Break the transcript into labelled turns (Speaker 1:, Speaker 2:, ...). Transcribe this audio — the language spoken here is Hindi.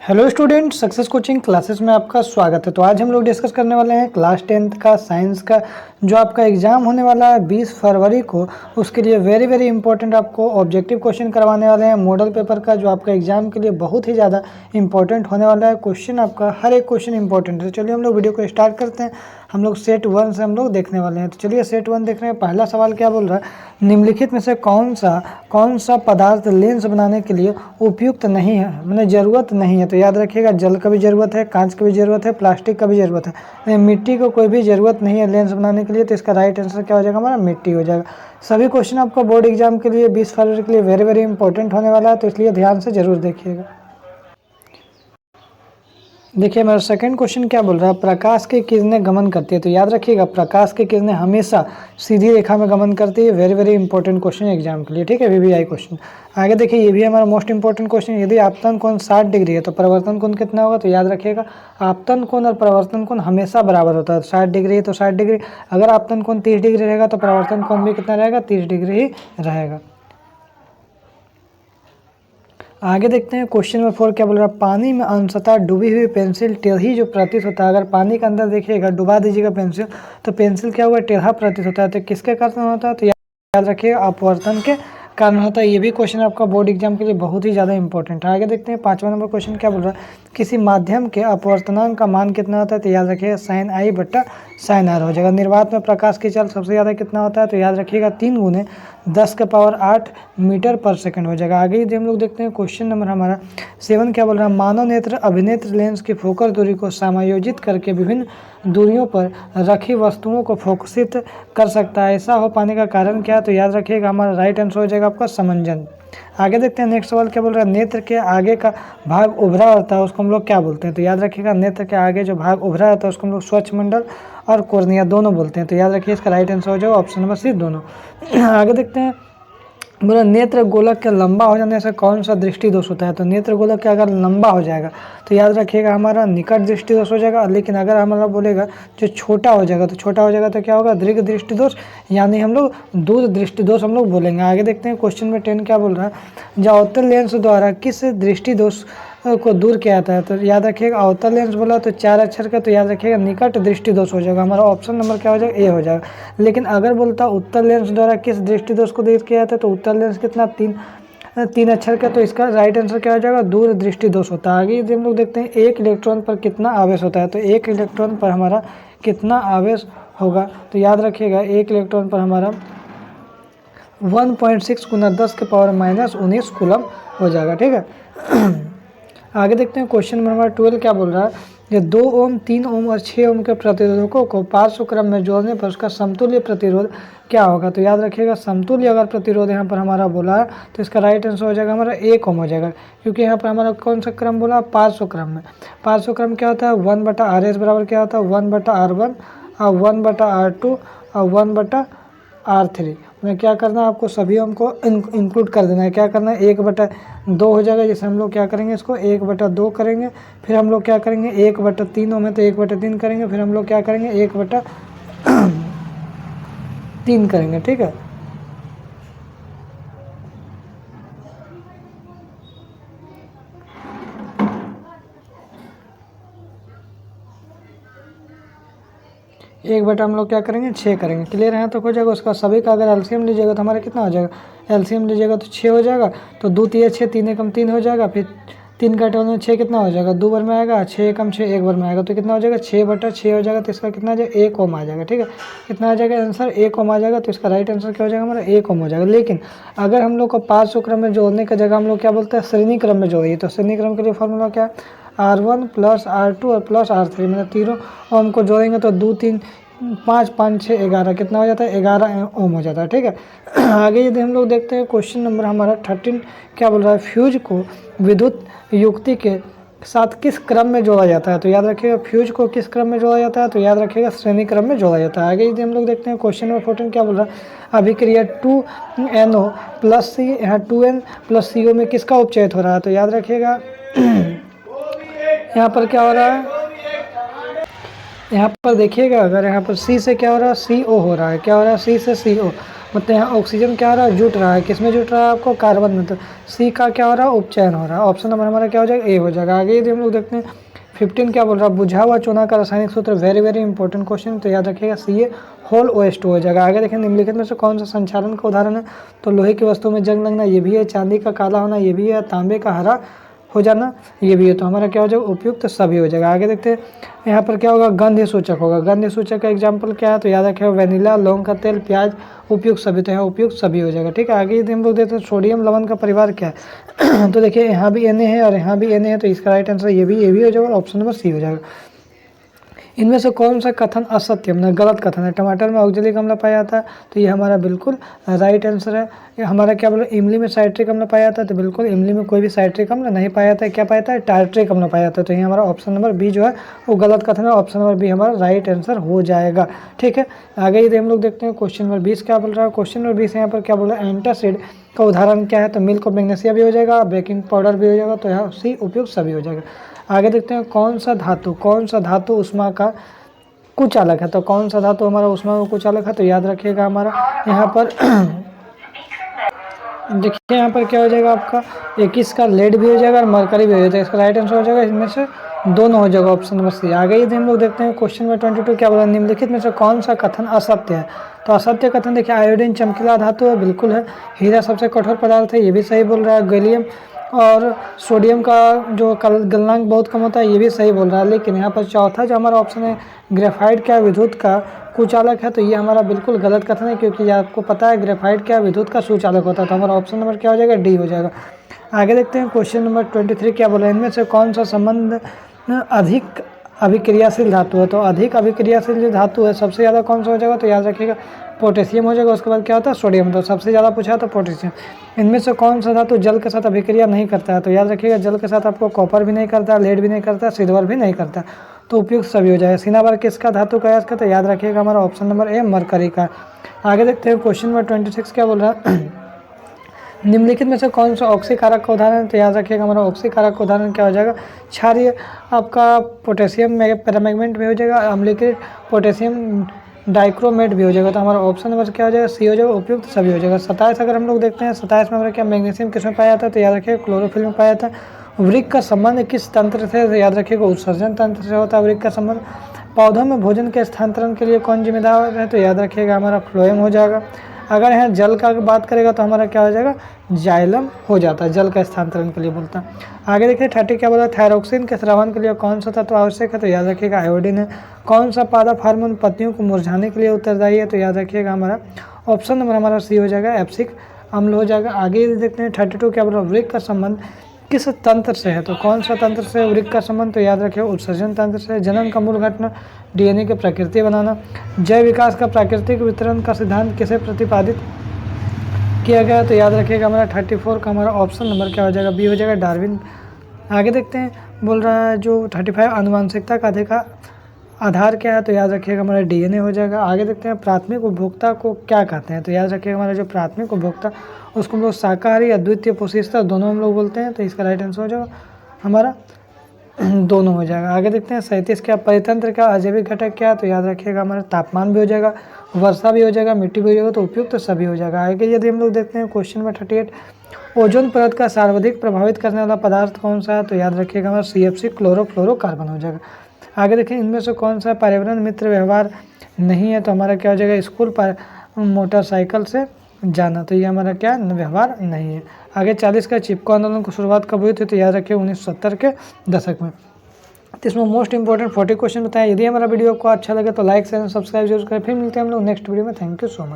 Speaker 1: Hello student, success coaching classes में आपका स्वागत है। तो आज हम लोग डिस्कस करने वाले हैं क्लास 10th का साइंस का जो आपका एग्ज़ाम होने वाला है 20 फरवरी को। उसके लिए वेरी इंपॉर्टेंट आपको ऑब्जेक्टिव क्वेश्चन करवाने वाले हैं मॉडल पेपर का, जो आपका एग्ज़ाम के लिए बहुत ही ज़्यादा इंपॉर्टेंट होने वाला है। क्वेश्चन आपका हर एक क्वेश्चन इंपॉर्टेंट है। चलिए हम लोग वीडियो को स्टार्ट करते हैं। हम लोग सेट 1 से हम लोग देखने वाले हैं। तो चलिए सेट 1 देख रहे हैं। पहला सवाल क्या बोल रहा है, निम्नलिखित में से कौन सा पदार्थ लेंस बनाने के लिए उपयुक्त नहीं है, मतलब ज़रूरत नहीं है। तो याद रखिएगा, जल का भी ज़रूरत है, कांच का भी ज़रूरत है, प्लास्टिक का भी ज़रूरत है, मिट्टी को कोई भी ज़रूरत नहीं है लेंस बनाने के लिए। तो इसका राइट आंसर क्या हो जाएगा, हमारा मिट्टी हो जाएगा। सभी क्वेश्चन आपको बोर्ड एग्जाम के लिए 20 फरवरी के लिए वेरी इंपॉर्टेंट होने वाला है, तो इसलिए ध्यान से जरूर देखिएगा। देखिए मेरा सेकंड क्वेश्चन क्या बोल रहा है, प्रकाश की किरणें गमन करती है। तो याद रखिएगा, प्रकाश की किरणें हमेशा सीधी रेखा में गमन करती है। वेरी इंपॉर्टेंट क्वेश्चन है एग्जाम के लिए, ठीक है, VVI क्वेश्चन। आगे देखिए, ये भी हमारा मोस्ट इंपॉर्टेंट क्वेश्चन। यदि आपतन कोण 60 डिग्री है तो परिवर्तन कोण कितना होगा। तो याद रखिएगा, आपतन कोण और परिवर्तन कोण हमेशा बराबर होता है। 60 डिग्री है तो 60 डिग्री, अगर आपतन कोण 30 डिग्री रहेगा तो परिवर्तन कोण भी कितना रहेगा, 30 डिग्री ही रहेगा। आगे देखते हैं क्वेश्चन नंबर 4 क्या बोल रहा है, पानी में अंशतः डूबी हुई पेंसिल टेढ़ी जो प्रतीत होता है। अगर पानी के अंदर देखिएगा, डुबा दीजिएगा पेंसिल, तो पेंसिल क्या हुआ, टेढ़ा प्रतीत होता है। तो किसके कारण होता है, तो याद रखिएगा अपवर्तन के कारण होता है। ये भी क्वेश्चन आपका बोर्ड एग्जाम के लिए बहुत ही ज़्यादा इंपॉर्टेंट है। आगे देखते हैं 5वां नंबर क्वेश्चन क्या बोल रहा है, किसी माध्यम के अपवर्तनांक का मान कितना होता है। तो याद रखिएगा sin i बट्टा sin r हो जाएगा। निर्वात में प्रकाश की चाल सबसे ज़्यादा कितना होता है। तो याद रखिएगा 3 गुने 10 के पावर 8 मीटर पर सेकंड हो जाएगा। आगे यदि हम लोग देखते हैं क्वेश्चन नंबर हमारा 7 क्या बोल रहा है, मानव नेत्र अभिनेत्र लेंस की फोकल दूरी को समायोजित करके विभिन्न दूरियों पर रखी वस्तुओं को फोकसित कर सकता है। ऐसा हो पाने का कारण क्या है। तो याद रखिएगा, हमारा राइट आंसर हो जाएगा आपका समंजन। आगे देखते हैं नेक्स्ट सवाल क्या बोल रहा है, नेत्र के आगे का भाग उभरा होता है उसको हम लोग क्या बोलते हैं। तो याद रखिएगा, नेत्र के आगे जो भाग उभरा होता है उसको हम लोग स्वच्छ मंडल और कॉर्निया दोनों बोलते हैं। तो याद रखिए, इसका राइट आंसर हो जाएगा ऑप्शन नंबर सी, दोनों। आगे देखते हैं, बोला नेत्र गोलक के लंबा हो जाने से कौन सा दृष्टि दोष होता है। तो नेत्र गोलक के अगर लंबा हो जाएगा तो याद रखिएगा हमारा निकट दृष्टि दोष हो जाएगा। लेकिन अगर हमारा बोलेगा जो छोटा हो जाएगा, तो छोटा हो जाएगा तो क्या होगा, दीर्घ दृष्टि दोष, यानी हम लोग दूर दृष्टि दोष हम लोग बोलेंगे। आगे देखते हैं क्वेश्चन में 10 क्या बोल रहा है, जो अवतल लेंस द्वारा किस दृष्टि दोष को दूर किया जाता है। तो याद रखिएगा, अवतल लेंस बोला तो 4 अक्षर का, तो याद रखिएगा निकट दृष्टि दोष हो जाएगा। हमारा ऑप्शन नंबर क्या हो जाएगा, ए हो जाएगा। लेकिन अगर बोलता उत्तल लेंस द्वारा किस दृष्टि दोष को दूर किया जाता है, तो उत्तल लेंस कितना, 3 अक्षर का, तो इसका राइट आंसर क्या हो जाएगा, दूर दृष्टि दोष होता है। आगे यदि हम लोग देखते हैं, एक इलेक्ट्रॉन पर कितना आवेश होता है। तो एक इलेक्ट्रॉन पर हमारा कितना आवेश होगा। तो याद रखिएगा, एक इलेक्ट्रॉन पर हमारा 1.6 गुना 10 के पावर -19 कूलम हो जाएगा, ठीक है। आगे देखते हैं क्वेश्चन नंबर 12 क्या बोल रहा है, ये 2 ओम 3 ओम और 6 ओम के प्रतिरोधकों को पार्श्व क्रम में जोड़ने पर उसका समतुल्य प्रतिरोध क्या होगा। तो याद रखिएगा, समतुल्य अगर प्रतिरोध यहाँ पर हमारा बोला है तो इसका राइट आंसर हो जाएगा हमारा 1 ओम हो जाएगा। क्योंकि यहाँ पर हमारा कौन सा क्रम बोला, पार्श्व क्रम में। पार्श्व क्रम क्या होता है, 1/RS बराबर क्या होता है, 1/R1 और 1/R2 और 1/R3 में क्या करना है, आपको सभी हमको इंक्लूड कर देना है। क्या करना है, 1/2 हो जाएगा। जैसे हम लोग क्या करेंगे, इसको 1/2 करेंगे। फिर हम लोग क्या करेंगे, 1/3 में तो 1/3 करेंगे। फिर हम लोग क्या करेंगे, 1/3 करेंगे, ठीक है। एक बटा हम लोग क्या करेंगे, 6 करेंगे। क्लियर है, तो हो जाएगा उसका सभी का अगर एलसीएम लीजिएगा तो हमारा कितना हो जाएगा, एलसीएम लीजिएगा तो 6 हो जाएगा। तो 2 3 6, 3 एकम 3 हो जाएगा। फिर 3 का टर्न में 6 कितना हो जाएगा, 2 बार में आएगा। 6 एकम 6 1 बार में आएगा, तो कितना हो जाएगा, 6/6 हो जाएगा। तो इसका कितना आ जाएगा, 1 ओम आ जाएगा, ठीक है। कितना आ जाएगा आंसर, 1 ओम आ जाएगा। तो इसका राइट आंसर क्या हो जाएगा, हमारा 1 ओम हो जाएगा। लेकिन अगर हम लोग को पार्श्व क्रम में जोड़ने की जगह हम लोग क्या बोलते हैं, श्रेणी क्रम में जोड़िए। तो श्रेणी क्रम के लिए फॉर्मूला क्या है, R1 + R2 और +R3, मतलब तीनों ओम को जोड़ेंगे तो 2 3 5 5 6 11 कितना हो जाता है, 11 ओम हो जाता है, ठीक है। आगे यदि हम लोग देखते हैं क्वेश्चन नंबर हमारा 13 क्या बोल रहा है, फ्यूज को विद्युत युक्ति के साथ किस क्रम में जोड़ा जाता है। तो याद रखिएगा, फ्यूज को किस क्रम में जोड़ा जाता है। तो याद रखिएगा, श्रेणी क्रम में जोड़ा जाता है। आगे यदि हम लोग देखते हैं क्वेश्चन नंबर 14 क्या बोल रहा है, अभिक्रिया 2NO + C, यहाँ 2N + CO में किसका उपचयित हो रहा है। तो याद रखिएगा, यहाँ पर क्या हो रहा है, यहाँ पर देखिएगा, अगर यहाँ पर C से क्या हो रहा है, CO हो रहा है। क्या हो रहा है, C से CO। मतलब यहाँ ऑक्सीजन क्या हो रहा है, जुट रहा है, किसमें जुट रहा है आपको, कार्बन में। तो सी का क्या हो रहा है, उपचयन हो रहा है। ऑप्शन नंबर हमारा क्या हो जाएगा, ए हो जाएगा। आगे यदि हम लोग देखते हैं 15 क्या बोल रहा है, बुझा हुआ चूना का रासायनिक सूत्र, वेरी वेरी इंपॉर्टेंट क्वेश्चन, तो याद रखिएगा सी ए होल OH2 हो जाएगा। आगे देखें निम्नलिखित में से कौन सा संचालन का उदाहरण है, तो लोहे की वस्तु में जंग लगना ये भी है, चांदी का काला होना ये भी है, तांबे का हरा हो जाना ये भी है। तो हमारा क्या हो जाएगा, उपयुक्त सभी हो जाएगा। आगे देखते हैं यहाँ पर क्या होगा, गंध सूचक होगा। गंध सूचक का एग्जाम्पल क्या है, तो याद रखिएगा वेनिला, लौंग का तेल, प्याज, उपयुक्त सभी। तो यहाँ उपयुक्त सभी हो जाएगा। ठीक है, आगे यदि हम लोग देखते हैं सोडियम लवण का परिवार क्या है तो देखिए यहाँ भी Na है और यहाँ भी Na है, तो इसका राइट आंसर ये भी हो जाएगा, ऑप्शन नंबर सी हो जाएगा। इनमें से कौन सा कथन असत्य मतलब गलत कथन है, टमाटर में ऑक्जेलिक अम्ल पाया जाता है, तो ये हमारा बिल्कुल राइट आंसर है। ये हमारा क्या बोलो, इमली में साइट्रिक अम्ल पाया जाता है, तो बिल्कुल इमली में कोई भी साइट्रिक अम्ल नहीं पाया जाता है। क्या पाया जाता है, टार्ट्रिक अम्ल पाया जाता है। तो ये हमारा ऑप्शन नंबर बी जो है वो गलत कथन है, ऑप्शन नंबर बी हमारा राइट आंसर हो जाएगा। ठीक है, आगे यदि हम लोग देखते हैं क्वेश्चन नंबर 20 क्या बोल रहा है। क्वेश्चन नंबर 20 यहाँ पर क्या बोल रहा है, एंटासिड का उदाहरण क्या है, तो मिल्क और मैग्नीशिया भी हो जाएगा, बेकिंग पाउडर भी हो जाएगा, तो यहाँ सी उपयुक्त सभी हो जाएगा। आगे देखते हैं कौन सा धातु उष्मा का कुचालक है, तो कौन सा धातु हमारा उष्मा का कुचालक है, तो याद रखिएगा हमारा यहाँ पर देखिए यहाँ पर क्या हो जाएगा आपका 21 का लेड भी हो जाएगा और मरकरी भी हो जाएगा। इसका राइट आंसर हो जाएगा इनमें से दोनों हो जाएगा, ऑप्शन नंबर सी। आगे यदि हम लोग देखते हैं क्वेश्चन नंबर 22 क्या बोला, निम्नलिखित में से कौन सा कथन असत्य है, तो असत्य कथन देखिए आयोडीन चमकीला धातु है, बिल्कुल है। हीरा सबसे कठोर पदार्थ है, ये भी सही बोल रहा है। गैलियम और सोडियम का जो गलनांक बहुत कम होता है, ये भी सही बोल रहा है। लेकिन यहाँ पर चौथा जो हमारा ऑप्शन है ग्रेफाइट क्या विद्युत का कुचालक है, तो ये हमारा बिल्कुल गलत कथन है, क्योंकि आपको पता है ग्रेफाइट क्या विद्युत का सुचालक होता है। तो हमारा ऑप्शन नंबर क्या हो जाएगा, डी हो जाएगा। आगे देखते हैं क्वेश्चन नंबर 23 क्या बोला, इनमें से कौन सा संबंध अधिक अभिक्रियाशील धातु है, तो अधिक अभिक्रियाशील जो धातु है सबसे ज़्यादा कौन सा हो जाएगा, तो याद रखिएगा पोटेशियम हो जाएगा। उसके बाद क्या होता है, सोडियम। तो सबसे ज़्यादा पूछा तो पोटेशियम। इनमें से कौन सा धातु जल के साथ अभिक्रिया नहीं करता है, तो याद रखिएगा जल के साथ आपको कॉपर भी नहीं करता, लेड भी नहीं करता, सिल्वर भी नहीं करता, तो उपयुक्त सभी हो जाएगा। सिनाबार किसका धातु का याद करते, याद रखिएगा हमारा ऑप्शन नंबर ए मरकरी का। आगे देखते हैं क्वेश्चन नंबर 26 क्या बोल रहा है, निम्नलिखित में से कौन सा ऑक्सीकारक का उदाहरण है, तो याद रखिएगा हमारा ऑक्सीकारक का उदाहरण क्या हो जाएगा, क्षारीय आपका पोटेशियम पैरामैग्नेट भी हो जाएगा, अम्लीकृत पोटेशियम डाइक्रोमेट भी हो जाएगा। तो हमारा ऑप्शन नंबर क्या हो जाएगा, सी हो जाएगा, उपयुक्त सभी हो जाएगा। 27 अगर हम लोग देखते हैं 27 में हमारा क्या मैग्नीशियम किसमें पाया जाता है, तो याद रखिएगा क्लोरोफिल में पाया जाता है। वृक्क का संबंध किस तंत्र से, तो याद रखिएगा उत्सर्जन तंत्र से होता है वृक्क का संबंध। पौधों में भोजन के स्थानांतरण के लिए कौन जिम्मेदार है, तो याद रखिएगा हमारा फ्लोएम हो जाएगा। अगर यहाँ जल का बात करेगा तो हमारा क्या हो जाएगा, जाइलम हो जाता है, जल का स्थानांतरण के लिए बोलता है। आगे देखिए 30 क्या बोला, थायरोक्सिन के स्रावन के लिए कौन सा तत्व आवश्यक है, तो याद रखिएगा आयोडीन है। कौन सा पादप हार्मोन पत्तियों को मुरझाने के लिए उत्तरदायी है, तो याद रखिएगा हमारा ऑप्शन नंबर हमारा सी हो जाएगा, एप्सिक अम्ल हो जाएगा। आगे देखते हैं 32 क्या बोला, वृक्क का संबंध किस तंत्र से है, तो कौन सा तंत्र से वृक्क का संबंध, तो याद रखिए उत्सर्जन तंत्र से। जन्म का मूल घटना DNA की प्रकृति बनाना। जैव विकास का प्राकृतिक वितरण का सिद्धांत किसे प्रतिपादित किया गया, तो याद रखिएगा हमारा 34 का हमारा ऑप्शन नंबर क्या हो जाएगा, बी हो जाएगा, डार्विन। आगे देखते हैं बोल रहा है जो 35 आनुवंशिकता का अधिकार आधार क्या है, तो याद रखिएगा हमारा DNA हो जाएगा। आगे देखते हैं प्राथमिक उपभोक्ता को क्या कहते हैं, तो याद रखिएगा हमारा जो प्राथमिक उपभोक्ता उसको हम लोग शाकाहारी या द्वितीय पोषिता दोनों हम लोग बोलते हैं, तो इसका राइट आंसर हो जाएगा हमारा दोनों हो जाएगा। आगे देखते हैं 37 क्या, परितंत्र का अजैविक घटक क्या है, तो याद रखिएगा हमारा तापमान भी हो जाएगा, वर्षा भी हो जाएगा, मिट्टी भी हो जाएगा, तो उपयुक्त सभी हो जाएगा। आगे यदि हम लोग देखते हैं क्वेश्चन नंबर 38, ओजोन परत का सर्वाधिक प्रभावित करने वाला पदार्थ कौन सा है, तो याद रखिएगा हमारा CFC क्लोरोफ्लोरोकार्बन हो जाएगा। आगे देखिए इनमें से कौन सा पर्यावरण मित्र व्यवहार नहीं है, तो हमारा क्या हो जाएगा, स्कूल पर मोटरसाइकिल से जाना, तो ये हमारा क्या व्यवहार नहीं है। आगे 40 का चिपको आंदोलन की शुरुआत कब हुई थी, तो याद रखिए 1970 के दशक में। तो इसमें मोस्ट इंपॉर्टेंट 40 क्वेश्चन बताएं। यदि हमारा वीडियो को अच्छा लगे तो लाइक शेयर सब्सक्राइब जरूर करें। फिर मिलते हैं हम लोग नेक्स्ट वीडियो में। Thank you so much.